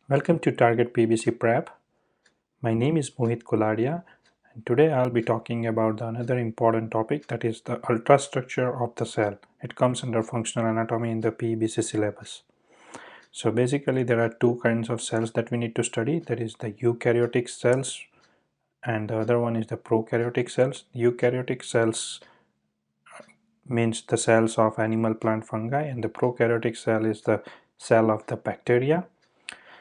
Welcome to Target PBC Prep. My name is Mohit Koladia, and today I'll be talking about another important topic, that is the ultrastructure of the cell. It comes under functional anatomy in the PBC syllabus. So basically there are two kinds of cells that we need to study, that is the eukaryotic cells and the other one is the prokaryotic cells. Eukaryotic cells means the cells of animal, plant, fungi, and the prokaryotic cell is the cell of the bacteria.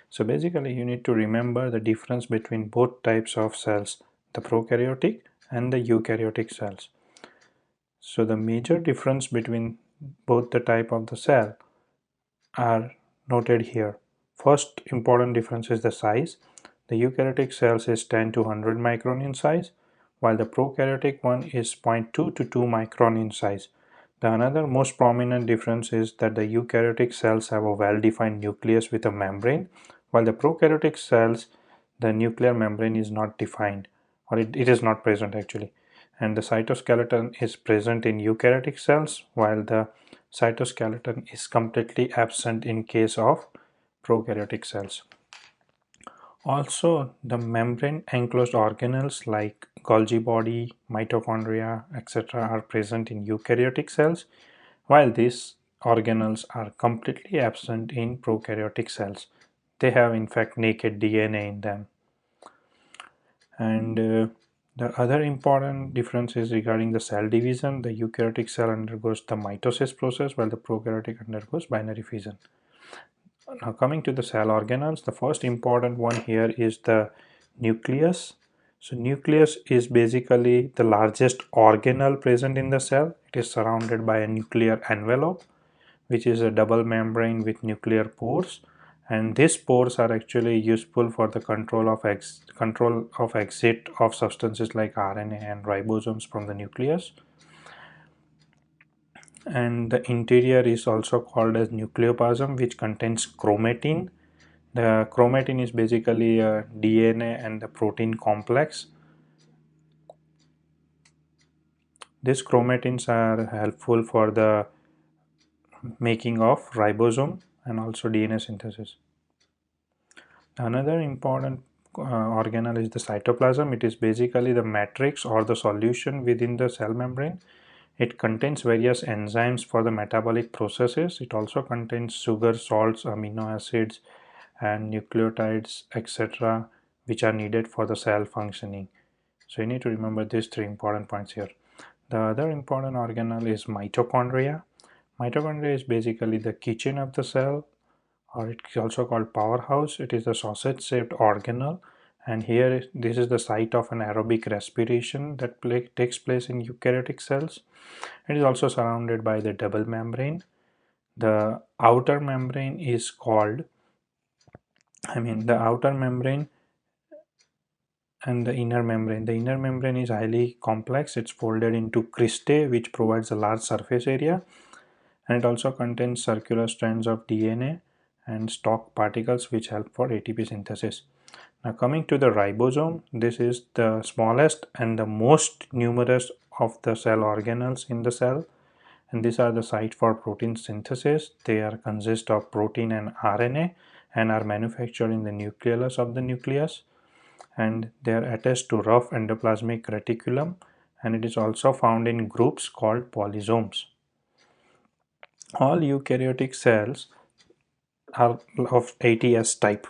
So basically you need to remember the difference between both types of cells, the prokaryotic and the eukaryotic cells. So the major difference between both the type of the cell are noted here. First important difference is the size. The eukaryotic cells is 10 to 100 micron in size, while the prokaryotic one is zero point 0.2 to 2 micron in size. The another most prominent difference is that the eukaryotic cells have a well-defined nucleus with a membrane, while the prokaryotic cells, the nuclear membrane is not defined, or it is not present actually. And the cytoskeleton is present in eukaryotic cells, while the cytoskeleton is completely absent in case of prokaryotic cells. Also, the membrane enclosed organelles like Golgi body, mitochondria, etc. are present in eukaryotic cells, while these organelles are completely absent in prokaryotic cells. They have in fact naked DNA in them. And the other important difference is regarding the cell division. The eukaryotic cell undergoes the mitosis process, while the prokaryotic undergoes binary fission. Now coming to the cell organelles, the first important one here is the nucleus. So nucleus is basically the largest organelle present in the cell. It is surrounded by a nuclear envelope, which is a double membrane with nuclear pores, and these pores are actually useful for the control of exit of substances like RNA and ribosomes from the nucleus. And the interior is also called as nucleoplasm, which contains chromatin. The chromatin is basically a DNA and the protein complex. These chromatins are helpful for the making of ribosome and also DNA synthesis. Another important organelle is the cytoplasm. It is basically the matrix or the solution within the cell membrane. It contains various enzymes for the metabolic processes. It also contains sugar, salts, amino acids, and nucleotides, etc., which are needed for the cell functioning. So you need to remember these three important points here. The other important organelle is mitochondria. Mitochondria is basically the kitchen of the cell, or it's also called powerhouse. It is a sausage shaped organelle, and here this is the site of an aerobic respiration that takes place in eukaryotic cells. It is also surrounded by the double membrane. The outer membrane is called, the outer membrane and the inner membrane. The inner membrane is highly complex. It's folded into cristae, which provides a large surface area, and it also contains circular strands of DNA and stalk particles which help for ATP synthesis. Now coming to the ribosome, this is the smallest and the most numerous of the cell organelles in the cell, and these are the site for protein synthesis. They are consist of protein and RNA and are manufactured in the nucleolus of the nucleus, and they are attached to rough endoplasmic reticulum, and it is also found in groups called polysomes. All eukaryotic cells are of ATS type.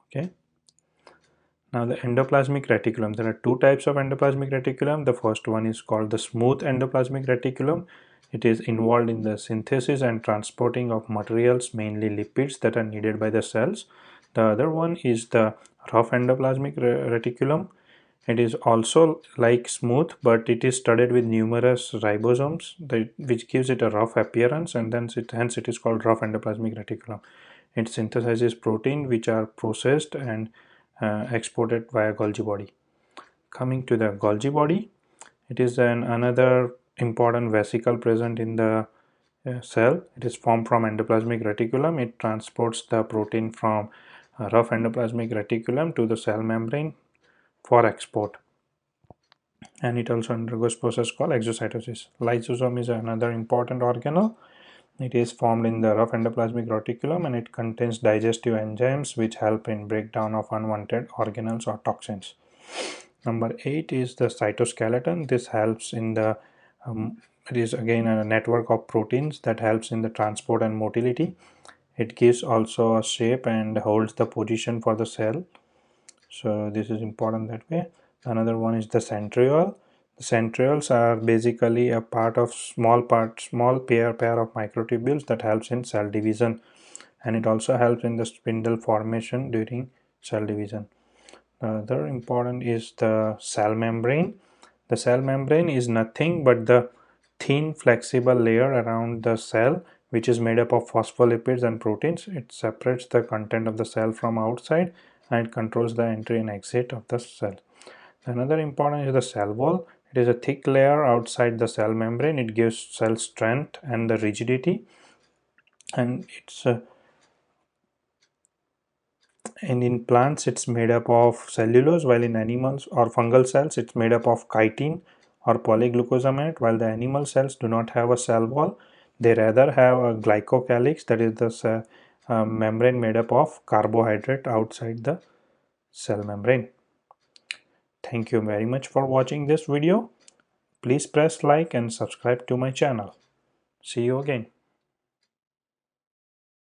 Okay. Now the endoplasmic reticulum, there are two types of endoplasmic reticulum. The first one is called the smooth endoplasmic reticulum. It is involved in the synthesis and transporting of materials, mainly lipids, that are needed by the cells. The other one is the rough endoplasmic reticulum. It is also like smooth, but it is studded with numerous ribosomes, which gives it a rough appearance, and hence it is called rough endoplasmic reticulum. It synthesizes protein which are processed and exported via Golgi body. Coming to the Golgi body, it is another important vesicle present in the cell. It is formed from endoplasmic reticulum. It transports the protein from rough endoplasmic reticulum to the cell membrane for export, and it also undergoes process called exocytosis. Lysosome is another important organelle. It is formed in the rough endoplasmic reticulum and it contains digestive enzymes which help in breakdown of unwanted organelles or toxins. Number 8 is the cytoskeleton. This helps in the it is again a network of proteins that helps in the transport and motility. It gives also a shape and holds the position for the cell. So this is important that way. Another one is the centriole. The centrioles are basically a part of small pair of microtubules that helps in cell division, and it also helps in the spindle formation during cell division. Another important is the cell membrane. The cell membrane is nothing but the thin flexible layer around the cell which is made up of phospholipids and proteins. It separates the content of the cell from outside and it controls the entry and exit of the cell. Another important is the cell wall. It is a thick layer outside the cell membrane. It gives cell strength and the rigidity, and in plants it's made up of cellulose, while in animals or fungal cells it's made up of chitin or polyglucosamate. While the animal cells do not have a cell wall, they rather have a glycocalyx, that is the membrane made up of carbohydrate outside the cell membrane. Thank you very much for watching this video. Please press like and subscribe to my channel. See you again.